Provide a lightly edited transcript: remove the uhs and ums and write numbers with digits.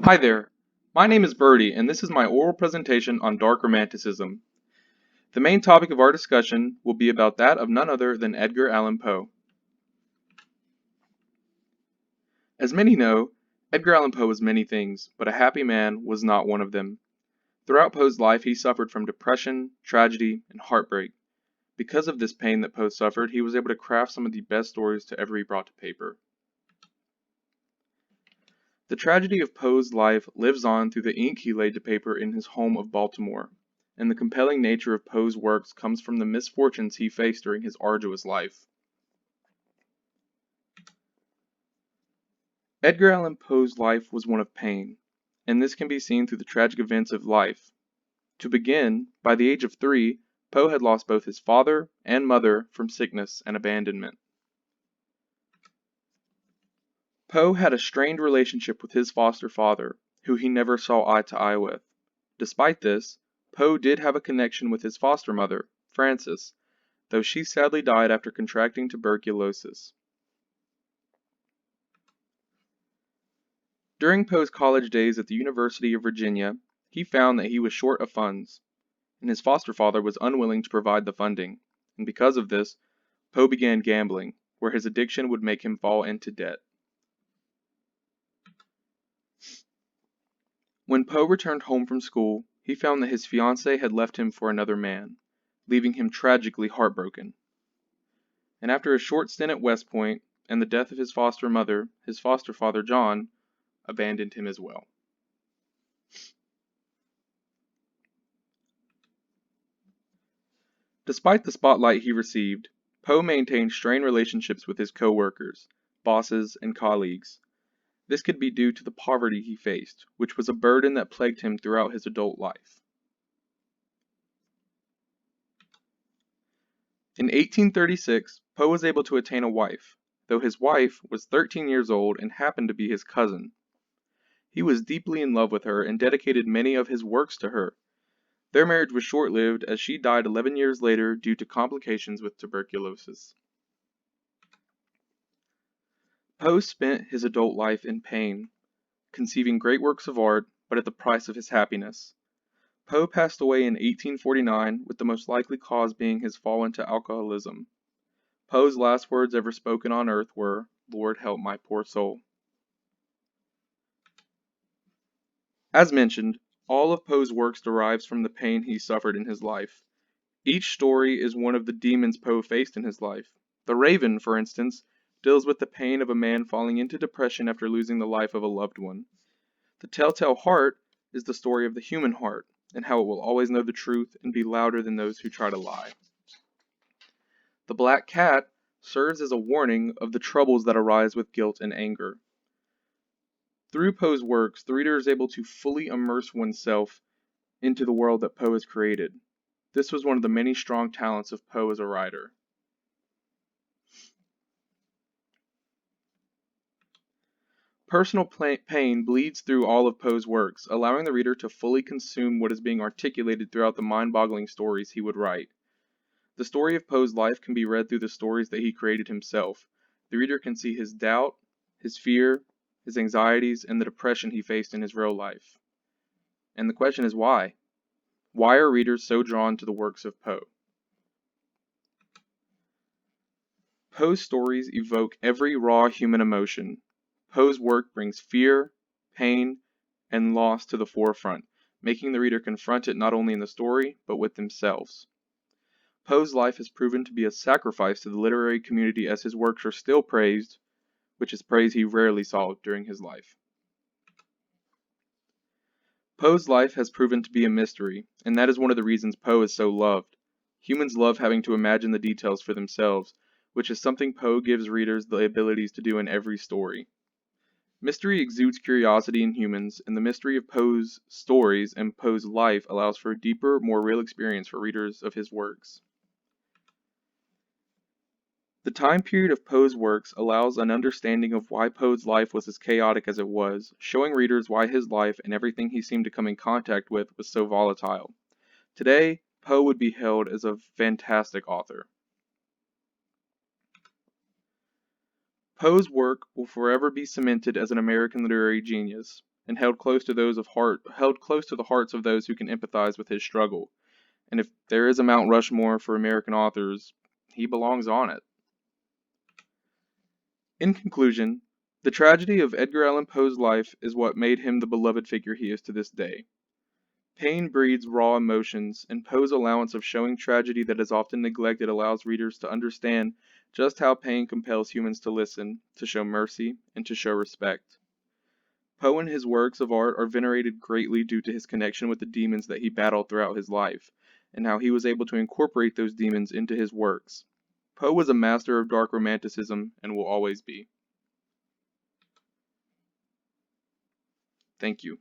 Hi there, my name is Birdie, and this is my oral presentation on dark romanticism. The main topic of our discussion will be about that of none other than Edgar Allan Poe. As many know, Edgar Allan Poe was many things, but a happy man was not one of them. Throughout Poe's life, he suffered from depression, tragedy, and heartbreak. Because of this pain that Poe suffered, he was able to craft some of the best stories to ever be brought to paper. The tragedy of Poe's life lives on through the ink he laid to paper in his home of Baltimore, and the compelling nature of Poe's works comes from the misfortunes he faced during his arduous life. Edgar Allan Poe's life was one of pain, and this can be seen through the tragic events of life. To begin, by the age of 3, Poe had lost both his father and mother from sickness and abandonment. Poe had a strained relationship with his foster father, who he never saw eye to eye with. Despite this, Poe did have a connection with his foster mother, Frances, though she sadly died after contracting tuberculosis. During Poe's college days at the University of Virginia, he found that he was short of funds, and his foster father was unwilling to provide the funding, and because of this, Poe began gambling, where his addiction would make him fall into debt. When Poe returned home from school, he found that his fiancée had left him for another man, leaving him tragically heartbroken. And after a short stint at West Point and the death of his foster mother, his foster father John abandoned him as well. Despite the spotlight he received, Poe maintained strained relationships with his co-workers, bosses, and colleagues. This could be due to the poverty he faced, which was a burden that plagued him throughout his adult life. In 1836, Poe was able to attain a wife, though his wife was 13 years old and happened to be his cousin. He was deeply in love with her and dedicated many of his works to her. Their marriage was short-lived as she died 11 years later due to complications with tuberculosis. Poe spent his adult life in pain, conceiving great works of art, but at the price of his happiness. Poe passed away in 1849, with the most likely cause being his fall into alcoholism. Poe's last words ever spoken on earth were, "Lord help my poor soul." As mentioned, all of Poe's works derives from the pain he suffered in his life. Each story is one of the demons Poe faced in his life. The Raven, for instance, deals with the pain of a man falling into depression after losing the life of a loved one. The Telltale Heart is the story of the human heart, and how it will always know the truth and be louder than those who try to lie. The Black Cat serves as a warning of the troubles that arise with guilt and anger. Through Poe's works, the reader is able to fully immerse oneself into the world that Poe has created. This was one of the many strong talents of Poe as a writer. Personal pain bleeds through all of Poe's works, allowing the reader to fully consume what is being articulated throughout the mind-boggling stories he would write. The story of Poe's life can be read through the stories that he created himself. The reader can see his doubt, his fear, his anxieties, and the depression he faced in his real life. And the question is why? Why are readers so drawn to the works of Poe? Poe's stories evoke every raw human emotion. Poe's work brings fear, pain, and loss to the forefront, making the reader confront it not only in the story, but with themselves. Poe's life has proven to be a sacrifice to the literary community as his works are still praised, which is praise he rarely saw during his life. Poe's life has proven to be a mystery, and that is one of the reasons Poe is so loved. Humans love having to imagine the details for themselves, which is something Poe gives readers the abilities to do in every story. Mystery exudes curiosity in humans, and the mystery of Poe's stories and Poe's life allows for a deeper, more real experience for readers of his works. The time period of Poe's works allows an understanding of why Poe's life was as chaotic as it was, showing readers why his life and everything he seemed to come in contact with was so volatile. Today, Poe would be hailed as a fantastic author. Poe's work will forever be cemented as an American literary genius. and held close to the hearts of those who can empathize with his struggle. And if there is a Mount Rushmore for American authors, he belongs on it. In conclusion, the tragedy of Edgar Allan Poe's life is what made him the beloved figure he is to this day. Pain breeds raw emotions, and Poe's allowance of showing tragedy that is often neglected allows readers to understand just how pain compels humans to listen, to show mercy, and to show respect. Poe and his works of art are venerated greatly due to his connection with the demons that he battled throughout his life, and how he was able to incorporate those demons into his works. Poe was a master of dark romanticism and will always be. Thank you.